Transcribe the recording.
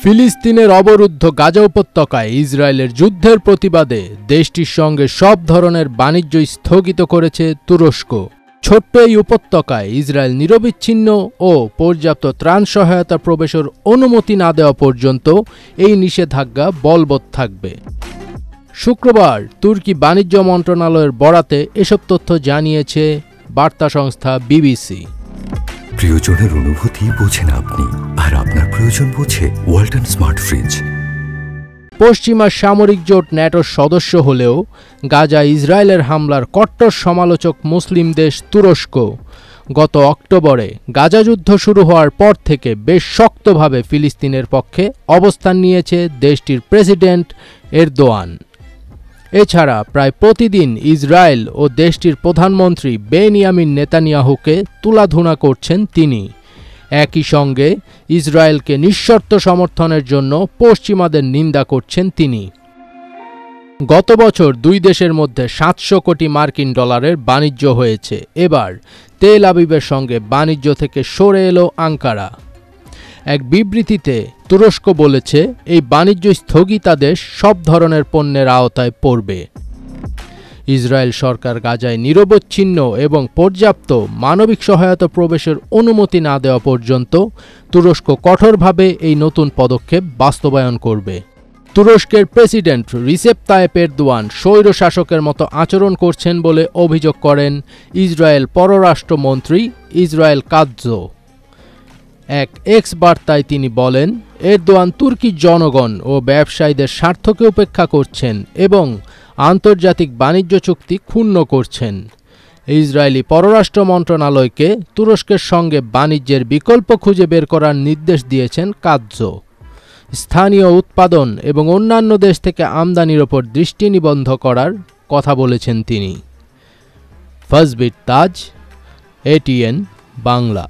ফিলিস্তিনের অবরুদ্ধ গাজা উপত্যকায় ইসরায়েলের যুদ্ধের প্রতিবাদে দেশটির সঙ্গে সব ধরনের বাণিজ্য স্থগিত করেছে তুরস্ক। ছোট্ট এই উপত্যকায় ইসরায়েল নিরবিচ্ছিন্ন ও পর্যাপ্ত ত্রাণ সহায়তা প্রবেশের অনুমতি না দেওয়া পর্যন্ত এই নিষেধাজ্ঞা বলবৎ থাকবে। শুক্রবার তুর্কি বাণিজ্য মন্ত্রণালয়ের বরাতে এসব তথ্য জানিয়েছে বার্তা সংস্থা বিবিসি। প্রিয়জনের অনুভূতি বোঝেন আপনি, আর আপনার প্রয়োজন বোঝে ওয়ালটন স্মার্ট ফ্রিজ। পশ্চিমা সামরিক জোট ন্যাটোর সদস্য হলেও গাজা ইসরায়েলের হামলার কট্টর সমালোচক মুসলিম দেশ তুরস্ক গত অক্টোবরে গাজা যুদ্ধ শুরু হওয়ার পর থেকে বেশ শক্তভাবে ফিলিস্তিনের পক্ষে অবস্থান নিয়েছে দেশটির প্রেসিডেন্ট এরদোয়ান। এছাড়া প্রায় প্রতিদিন ইসরায়েল ও দেশটির প্রধানমন্ত্রী বেনিয়ামিন নেতানিয়াহুকে তুলাধুনা করছেন তিনি। একই সঙ্গে ইসরায়েলকে নিঃশর্ত সমর্থনের জন্য পশ্চিমাদের নিন্দা করছেন তিনি। গত বছর দুই দেশের মধ্যে 700 কোটি মার্কিন ডলারের বাণিজ্য হয়েছে। এবার তেল আবিবের সঙ্গে বাণিজ্য থেকে সরে এলো আঙ্কারা। এক বিবৃতিতে তুরস্ক বলেছে, এই বাণিজ্য স্থগিতাদেশ সব ধরনের পণ্যের আওতায় পড়বে। ইসরায়েল সরকার গাজায় নিরবচ্ছিন্ন এবং পর্যাপ্ত মানবিক সহায়তা প্রবেশের অনুমতি না দেওয়া পর্যন্ত তুরস্ক কঠোরভাবে এই নতুন পদক্ষেপ বাস্তবায়ন করবে। তুরস্কের প্রেসিডেন্ট রিসেপ তাইয়েপ এরদোয়ান স্বৈর শাসকের মতো আচরণ করছেন বলে অভিযোগ করেন ইসরায়েল পররাষ্ট্রমন্ত্রী ইসরায়েল কাৎজ। এক এক্স বার্তায় তিনি বলেন, এরদোয়ান তুর্কি জনগণ ও ব্যবসায়ীদের স্বার্থকে উপেক্ষা করছেন এবং আন্তর্জাতিক বাণিজ্য চুক্তি ক্ষুণ্ণ করছেন। ইসরায়েলি পররাষ্ট্র মন্ত্রণালয়কে তুরস্কের সঙ্গে বাণিজ্যের বিকল্প খুঁজে বের করার নির্দেশ দিয়েছেন কাৎজ। স্থানীয় উৎপাদন এবং অন্যান্য দেশ থেকে আমদানির ওপর দৃষ্টি নিবদ্ধ করার কথা বলেছেন তিনি। ফজবির তাজ, এটিএন বাংলা।